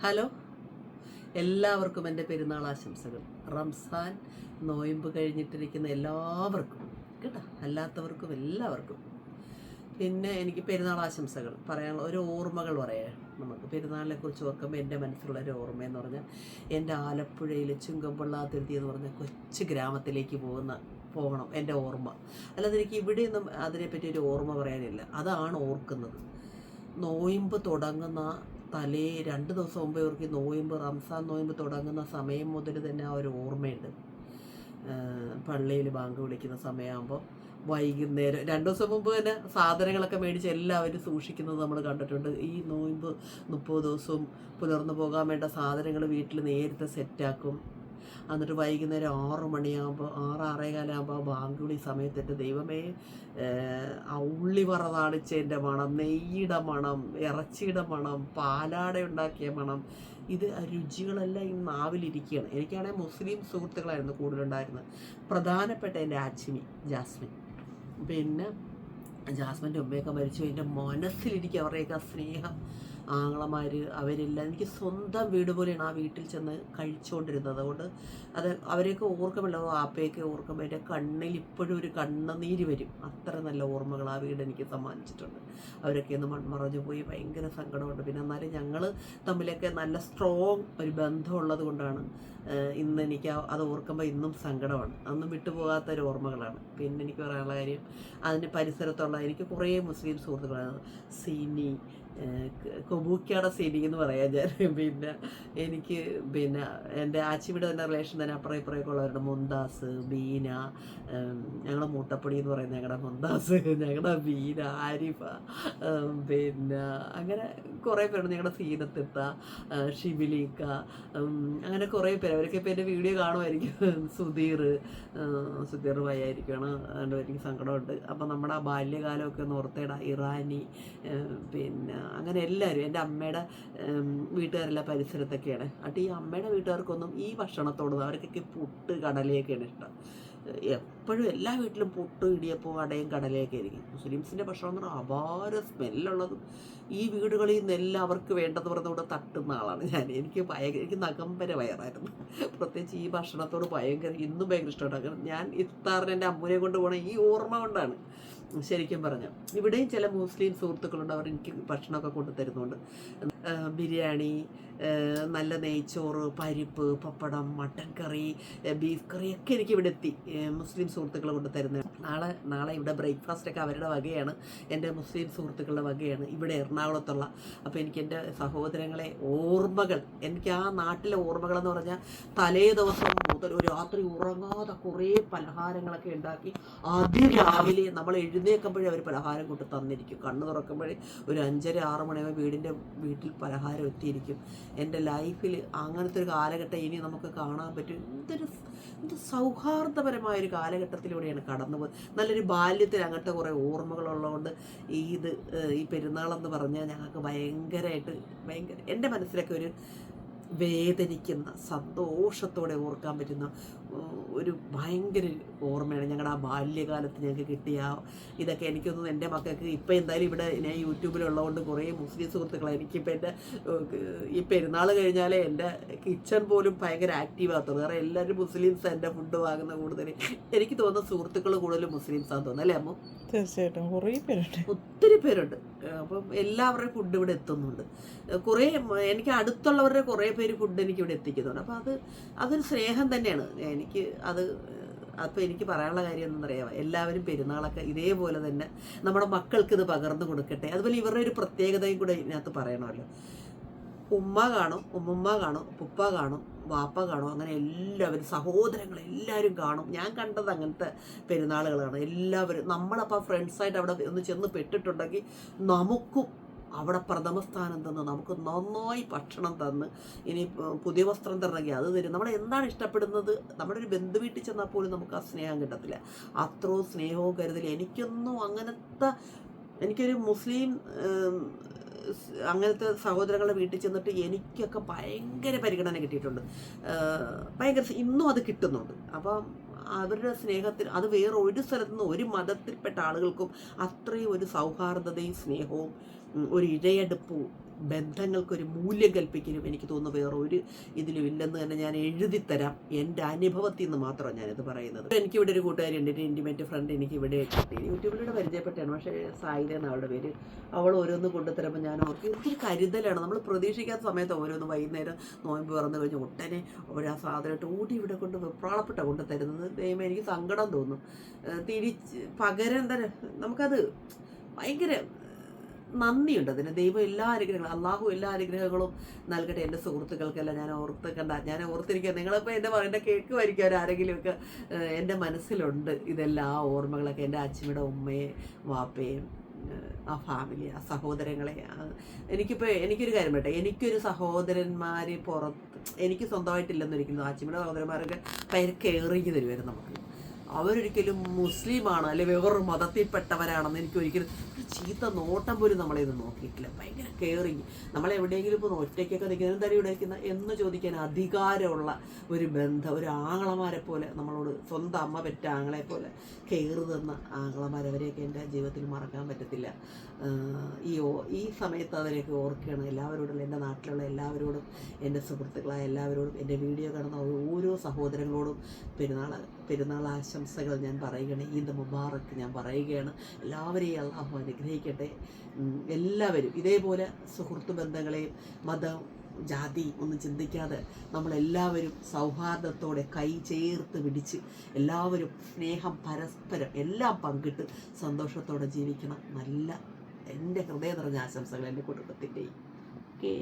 Hello, എല്ലാവർക്കും എൻ്റെ പെരുന്നാൾ ആശംസകൾ. റംസാൻ നോയമ്പ് കഴിഞ്ഞിട്ടിരിക്കുന്ന എല്ലാവർക്കും കേട്ടോ, അല്ലാത്തവർക്കും എല്ലാവർക്കും. പിന്നെ എനിക്ക് പെരുന്നാൾ ആശംസകൾ പറയാനുള്ള ഒരു ഓർമ്മകൾ പറയാം. നമുക്ക് പെരുന്നാളിനെ കുറിച്ച് ഓർക്കുമ്പോൾ എൻ്റെ മനസ്സിലുള്ള ഒരു ഓർമ്മയെന്ന് പറഞ്ഞാൽ എൻ്റെ ആലപ്പുഴയിൽ ചുങ്കംപള്ളാതിരുത്തി എന്ന് പറഞ്ഞ കൊച്ചു ഗ്രാമത്തിലേക്ക് പോകണം എൻ്റെ ഓർമ്മ. അല്ലാതെ എനിക്ക് ഇവിടെയൊന്നും അതിനെപ്പറ്റി ഒരു ഓർമ്മ പറയാനില്ല. അതാണ് ഓർക്കുന്നത്. നോയമ്പ് തുടങ്ങുന്ന 2 ദിവസം മുമ്പേ അവർക്ക് നോയമ്പ്, റംസാൻ നോയമ്പ് തുടങ്ങുന്ന സമയം മുതൽ തന്നെ ആ ഒരു ഓർമ്മയുണ്ട്. പള്ളിയിൽ ബാങ്ക് വിളിക്കുന്ന സമയമാകുമ്പോൾ വൈകുന്നേരം 2 ദിവസം മുമ്പ് തന്നെ സാധനങ്ങളൊക്കെ മേടിച്ച് എല്ലാവരും സൂക്ഷിക്കുന്നത് നമ്മൾ കണ്ടിട്ടുണ്ട്. ഈ നോയമ്പ് 30 ദിവസവും പുലർന്നു പോകാൻ വേണ്ട സാധനങ്ങൾ വീട്ടിൽ നേരത്തെ സെറ്റാക്കും. എന്നിട്ട് വൈകുന്നേരം 6 മണിയാകുമ്പോൾ 6-6:15 ബാങ്ക് വിളി സമയത്തിട്ട് ദൈവമേ, ആ ഉള്ളിവറ താളിച്ചതിൻ്റെ മണം, നെയ്യുടെ മണം, ഇറച്ചിയുടെ മണം, പാലാട ഉണ്ടാക്കിയ മണം, ഇത് രുചികളെല്ലാം ഈ നാവിലിരിക്കുകയാണ്. എനിക്കാണെങ്കിൽ മുസ്ലിം സുഹൃത്തുക്കളായിരുന്നു കൂടുതലുണ്ടായിരുന്നത്. പ്രധാനപ്പെട്ട എൻ്റെ ജാസ്മിൻ. പിന്നെ ജാസ്മിൻ്റെ ഉമ്മയൊക്കെ മരിച്ചു. എൻ്റെ മനസ്സിലിരിക്കുക അവരുടെയൊക്കെ സ്നേഹം, ആങ്ങളമാർ, അവരെല്ലാം എനിക്ക് സ്വന്തം വീട് പോലെയാണ് ആ വീട്ടിൽ ചെന്ന് കഴിച്ചുകൊണ്ടിരുന്നത്. അതുകൊണ്ട് അത് അവരെയൊക്കെ ഓർക്കുമല്ലോ, ആപ്പയൊക്കെ ഓർക്കുമ്പോൾ എൻ്റെ കണ്ണിൽ ഇപ്പോഴും ഒരു കണ്ണുനീര് വരും. അത്ര നല്ല ഓർമ്മകൾ ആ വീട് എനിക്ക് സമ്മാനിച്ചിട്ടുണ്ട്. അവരൊക്കെ ഒന്ന് മൺമറഞ്ഞു പോയി, ഭയങ്കര സങ്കടമുണ്ട്. പിന്നെ എന്നാലും ഞങ്ങൾ തമ്മിലൊക്കെ നല്ല സ്ട്രോങ് ഒരു ബന്ധമുള്ളത് കൊണ്ടാണ് ഇന്ന് എനിക്ക് അത് ഓർക്കുമ്പോൾ ഇന്നും സങ്കടമാണ്. അന്നും വിട്ടുപോകാത്തൊരു ഓർമ്മകളാണ്. പിന്നെ എനിക്ക് പറയാനുള്ള കാര്യം, അതിൻ്റെ പരിസരത്തുള്ള എനിക്ക് കുറേ മുസ്ലിം സുഹൃത്തുക്കളാണ്. സീനി, കൊബൂക്കാട സീനി എന്ന് പറയാം ഞാൻ. പിന്നെ എനിക്ക് എൻ്റെ ആച്ചിവിടെ തന്നെ റിലേഷൻ തന്നെ അപ്പുറം ഇപ്പുറമൊക്കെ ഉള്ളവരുണ്ട്. മുന്താസ്, ബീന, ഞങ്ങളുടെ മൂട്ടപ്പൊടി എന്ന് പറയുന്നത് ഞങ്ങളുടെ മുന്താസ്, ഞങ്ങളുടെ ബീന, ആരിഫ, പിന്നെ അങ്ങനെ കുറേ പേരുണ്ട്. ഞങ്ങളുടെ സീനത്തിത്ത, ഷിബിലിക്ക, അങ്ങനെ കുറേ പേര്. അവരൊക്കെ ഇപ്പോൾ എൻ്റെ വീഡിയോ കാണുമായിരിക്കും. സുധീർ ഭയായിരിക്കുകയാണ്. അതുകൊണ്ട് എനിക്ക് സങ്കടമുണ്ട്. അപ്പം നമ്മുടെ ആ ബാല്യകാലമൊക്കെ ഒന്ന് ഓർത്തേടാ. ഇറാനി, പിന്നെ അങ്ങനെ എല്ലാവരും എൻ്റെ അമ്മയുടെ വീട്ടുകാരെല്ലാം പരിസരത്തൊക്കെയാണ്. എന്നിട്ട് ഈ അമ്മയുടെ വീട്ടുകാർക്കൊന്നും ഈ ഭക്ഷണത്തോട്, അവർക്കൊക്കെ പുട്ട് കടലയൊക്കെയാണ് ഇഷ്ടം. എപ്പോഴും എല്ലാ വീട്ടിലും പുട്ട്, ഇടിയപ്പവും അടയും കടലയൊക്കെ ആയിരിക്കും. മുസ്ലിംസിൻ്റെ ഭക്ഷണം എന്ന് പറഞ്ഞാൽ അപാര സ്മെല്ലുള്ളതും ഈ വീടുകളിൽ നിന്നെല്ലാം അവർക്ക് വേണ്ടത് പറഞ്ഞുകൂടെ തട്ടുന്ന ആളാണ് ഞാൻ. എനിക്ക് നഗംബര വയറായിരുന്നു. പ്രത്യേകിച്ച് ഈ ഭക്ഷണത്തോട് ഇന്നും ഭയങ്കര ഇഷ്ടമാണ്. ഞാൻ ഇഫ്താറിന് എൻ്റെ അമ്മൂനെ കൊണ്ട് പോകണം ഈ ഓർമ്മ കൊണ്ടാണ്. ശരിക്കും പറഞ്ഞാൽ ഇവിടെയും ചില മുസ്ലിം സുഹൃത്തുക്കളുണ്ട്, അവർ എനിക്ക് ഭക്ഷണമൊക്കെ കൊണ്ടുതരുന്നുണ്ട്. ബിരിയാണി, നല്ല നെയ്ച്ചോറ്, പരിപ്പ്, പപ്പടം, മട്ടൻ കറി, ബീഫ് കറിയൊക്കെ എനിക്ക് ഇവിടെ എത്തി മുസ്ലിം സുഹൃത്തുക്കൾ കൊണ്ട് തരുന്നത്. നാളെ ഇവിടെ ബ്രേക്ക്ഫാസ്റ്റൊക്കെ അവരുടെ വകയാണ്, എൻ്റെ മുസ്ലിം സുഹൃത്തുക്കളുടെ വകയാണ് ഇവിടെ എറണാകുളത്തുള്ള. അപ്പോൾ എനിക്ക് എൻ്റെ സഹോദരങ്ങളെ ഓർമ്മകൾ, എനിക്ക് ആ നാട്ടിലെ ഓർമ്മകളെന്ന് പറഞ്ഞാൽ തലേ ദിവസം മുതൽ ഒരു രാത്രി ഉറങ്ങാതെ കുറേ പലഹാരങ്ങളൊക്കെ ഉണ്ടാക്കി അതിരാവിലെ നമ്മൾ എഴുന്നേൽക്കുമ്പോഴേ അവർ പലഹാരം കൊണ്ട് തന്നിരിക്കും. കണ്ണ് തുറക്കുമ്പോഴേ ഒരു 5-6 മണിയാകുമ്പോൾ വീട്ടിൽ പലഹാരം എത്തിയിരിക്കും. എൻ്റെ ലൈഫിൽ അങ്ങനത്തെ ഒരു കാലഘട്ടം ഇനി നമുക്ക് കാണാൻ പറ്റും. എന്ത് സൗഹാർദ്ദപരമായൊരു കാലഘട്ടത്തിലൂടെയാണ് കടന്നുപോയത്. നല്ലൊരു ബാല്യത്തിൽ അങ്ങനത്തെ കുറേ ഓർമ്മകളുള്ളതുകൊണ്ട് ഈ പെരുന്നാളെന്ന് പറഞ്ഞാൽ ഞങ്ങൾക്ക് ഭയങ്കര എൻ്റെ മനസ്സിലൊക്കെ ഒരു വേദനിക്കുന്ന, സന്തോഷത്തോടെ ഓർക്കാൻ പറ്റുന്ന ഒരു ഭയങ്കര ഓർമ്മയാണ് ഞങ്ങളുടെ ആ ബാല്യകാലത്ത് ഞങ്ങൾക്ക് കിട്ടിയ ഇതൊക്കെ. എനിക്കൊന്നും എൻ്റെ മക്കൾക്ക് ഇപ്പം എന്തായാലും ഇവിടെ ഞാൻ യൂട്യൂബിലുള്ളതുകൊണ്ട് കുറേ മുസ്ലിം സുഹൃത്തുക്കളാണ്. എനിക്കിപ്പോൾ എൻ്റെ ഈ പെരുന്നാൾ കഴിഞ്ഞാലേ എൻ്റെ കിച്ചൺ പോലും ഭയങ്കര ആക്റ്റീവാകത്തുള്ളൂ. കാരണം എല്ലാവരും മുസ്ലിംസ് എൻ്റെ ഫുഡ് വാങ്ങുന്ന കൂടുതൽ. എനിക്ക് തോന്നുന്ന സുഹൃത്തുക്കൾ കൂടുതലും മുസ്ലിംസാന്ന് തോന്നുന്നു, അല്ലേ അമ്മ? തീർച്ചയായിട്ടും കുറേ പേരുണ്ട്, ഒത്തിരി പേരുണ്ട്. അപ്പം എല്ലാവരുടെയും ഫുഡ് ഇവിടെ എത്തുന്നുണ്ട്. കുറേ എനിക്ക് അടുത്തുള്ളവരുടെ കുറേ പേര് ഫുഡ് എനിക്കിവിടെ എത്തിക്കുന്നുണ്ട്. അപ്പോൾ അതൊരു സ്നേഹം തന്നെയാണ്. അപ്പോൾ എനിക്ക് പറയാനുള്ള കാര്യം എന്താണെന്നറിയാമോ, എല്ലാവരും പെരുന്നാളൊക്കെ ഇതേപോലെ തന്നെ നമ്മുടെ മക്കൾക്ക് ഇത് പകർന്നു കൊടുക്കട്ടെ. അതുപോലെ ഇവരുടെ ഒരു പ്രത്യേകതയും കൂടെ ഇതിനകത്ത് പറയണമല്ലോ. ഉമ്മ കാണും, ഉമ്മുമ്മ കാണും, ഉപ്പ കാണും, വാപ്പ കാണും, അങ്ങനെ എല്ലാവരും സഹോദരങ്ങൾ എല്ലാവരും കാണും. ഞാൻ കണ്ടത് അങ്ങനത്തെ പെരുന്നാളുകളാണ്. എല്ലാവരും നമ്മളപ്പോൾ ഫ്രണ്ട്സായിട്ട് അവിടെ ഒന്ന് ചെന്ന് പെട്ടിട്ടുണ്ടെങ്കിൽ നമുക്കും അവിടെ പ്രഥമ സ്ഥാനം തന്ന് നമുക്ക് നന്നായി ഭക്ഷണം തന്ന്, ഇനി പുതിയ വസ്ത്രം തരണമെങ്കിൽ അത് തരും. നമ്മൾ എന്താണ് ഇഷ്ടപ്പെടുന്നത്, നമ്മുടെ ഒരു ബന്ധു വീട്ടിൽ ചെന്നാൽ പോലും നമുക്ക് ആ സ്നേഹം കിട്ടത്തില്ല. അത്രയും സ്നേഹവും കരുതലും. എനിക്കൊരു മുസ്ലിം അങ്ങനത്തെ സഹോദരങ്ങളുടെ വീട്ടിൽ ചെന്നിട്ട് എനിക്കൊക്കെ ഭയങ്കര പരിഗണന കിട്ടിയിട്ടുണ്ട്. ഇന്നും അത് കിട്ടുന്നുണ്ട്. അപ്പം അവരുടെ സ്നേഹത്തിൽ അത് വേറെ ഒരു സ്ഥലത്തുനിന്ന് ഒരു മതത്തിൽപ്പെട്ട ആളുകൾക്കും അത്രയും ഒരു സൗഹാർദ്ദതയും സ്നേഹവും ഒരു ഇഴയെടുപ്പും ബന്ധങ്ങൾക്കൊരു മൂല്യം കൽപ്പിക്കലും എനിക്ക് തോന്നുന്നു വേറെ ഒരു ഇതിലും ഇല്ലെന്ന് തന്നെ ഞാൻ എഴുതിത്തരാം. എൻ്റെ അനുഭവത്തിൽ നിന്ന് മാത്രമാണ് ഞാനിത് പറയുന്നത്. എനിക്കിവിടെ ഒരു കൂട്ടുകാരിയുണ്ട്, ഒരു ഇൻറ്റിമേറ്റ് ഫ്രണ്ട് എനിക്കിവിടെ കിട്ടി, യൂട്യൂബിലൂടെ പരിചയപ്പെട്ടാണ്. പക്ഷേ സായില എന്ന അവളുടെ പേര്. അവൾ ഓരോന്ന് കൊണ്ടുതരുമ്പോൾ ഞാൻ ഓർക്കും ഇതൊരു കരുതലാണ്. നമ്മൾ പ്രതീക്ഷിക്കാത്ത സമയത്ത് ഓരോന്ന് വൈകുന്നേരം നോയമ്പ് തുറന്നു കഴിഞ്ഞ് ഒട്ടനെ ആ സാധനമായിട്ട് ഓടി ഇവിടെ കൊണ്ട് വെപ്രാളപ്പെട്ട കൊണ്ട് തരുന്നത്. ദൈവം എനിക്ക് സങ്കടം തോന്നും. തിരിച്ച് പകരം തന്നെ നമുക്കത് ഭയങ്കര നന്ദിയുണ്ട് അതിന്. ദൈവം എല്ലാ അനുഗ്രഹങ്ങളും, അള്ളാഹു എല്ലാ അനുഗ്രഹങ്ങളും നൽകട്ടെ എൻ്റെ സുഹൃത്തുക്കൾക്കെല്ലാം. ഞാൻ ഓർത്തിരിക്കുക. നിങ്ങളിപ്പോൾ എൻ്റെ കേൾക്കുമായിരിക്കും ആരെങ്കിലുമൊക്കെ. എൻ്റെ മനസ്സിലുണ്ട് ഇതെല്ലാം, ആ ഓർമ്മകളൊക്കെ. എൻ്റെ അച്ഛമ്മയുടെ ഉമ്മയും വാപ്പയും ആ ഫാമിലി, ആ സഹോദരങ്ങളെ. എനിക്കൊരു കാര്യം പറ്റേ, എനിക്കൊരു സഹോദരന്മാർ എനിക്ക് സ്വന്തമായിട്ടില്ലെന്നൊരിക്കുന്നു. അച്ഛമ്മയുടെ സഹോദരന്മാരൊക്കെ ഭയങ്കര കെയറിങ് തരുമായിരുന്നു നമുക്ക്. അവരൊരിക്കലും മുസ്ലിമാണ് അല്ലെ വേറൊരു മതത്തിൽപ്പെട്ടവരാണെന്ന് എനിക്കൊരിക്കലും ഒരു ചീത്ത നോട്ടം പോലും നമ്മളെ ഇത് നോക്കിയിട്ടില്ല. ഭയങ്കര കെയറിങ്. നമ്മളെവിടെയെങ്കിലും ഇപ്പോൾ ഒറ്റയ്ക്കൊക്കെ നിൽക്കുന്ന എന്തായാലും ഇവിടെ നിൽക്കുന്ന എന്ന് ചോദിക്കാൻ അധികാരമുള്ള ഒരു ബന്ധം, ഒരു ആങ്ങളമാരെ പോലെ നമ്മളോട്, സ്വന്തം അമ്മ പെറ്റ ആങ്ങളെ പോലെ കെയർ തന്ന ആങ്ങളമാരവരെയൊക്കെ എൻ്റെ ജീവിതത്തിൽ മറക്കാൻ പറ്റത്തില്ല. ഈ സമയത്ത് അവരെയൊക്കെ ഓർക്കുകയാണ്. എല്ലാവരോടും, എൻ്റെ നാട്ടിലുള്ള എല്ലാവരോടും, എൻ്റെ സുഹൃത്തുക്കളായ എല്ലാവരോടും, എൻ്റെ വീഡിയോ കാണുന്ന ഓരോ സഹോദരങ്ങളോടും പെരുന്നാൾ ആശംസകൾ ഞാൻ പറയുകയാണ്. ഈദ് മുബാറക്ക് ഞാൻ പറയുകയാണ്. എല്ലാവരെയും അള്ളാഹു അനുഗ്രഹിക്കട്ടെ. എല്ലാവരും ഇതേപോലെ സുഹൃത്ത് ബന്ധങ്ങളെയും മതം ജാതി ഒന്നും ചിന്തിക്കാതെ നമ്മളെല്ലാവരും സൗഹാർദ്ദത്തോടെ കൈ ചേർത്ത് പിടിച്ച് എല്ലാവരും സ്നേഹം പരസ്പരം എല്ലാം പങ്കിട്ട് സന്തോഷത്തോടെ ജീവിക്കണം. നല്ല എൻ്റെ ഹൃദയം നിറഞ്ഞ ആശംസകൾ എൻ്റെ കുടുംബത്തിൻ്റെയും. ഓക്കേ.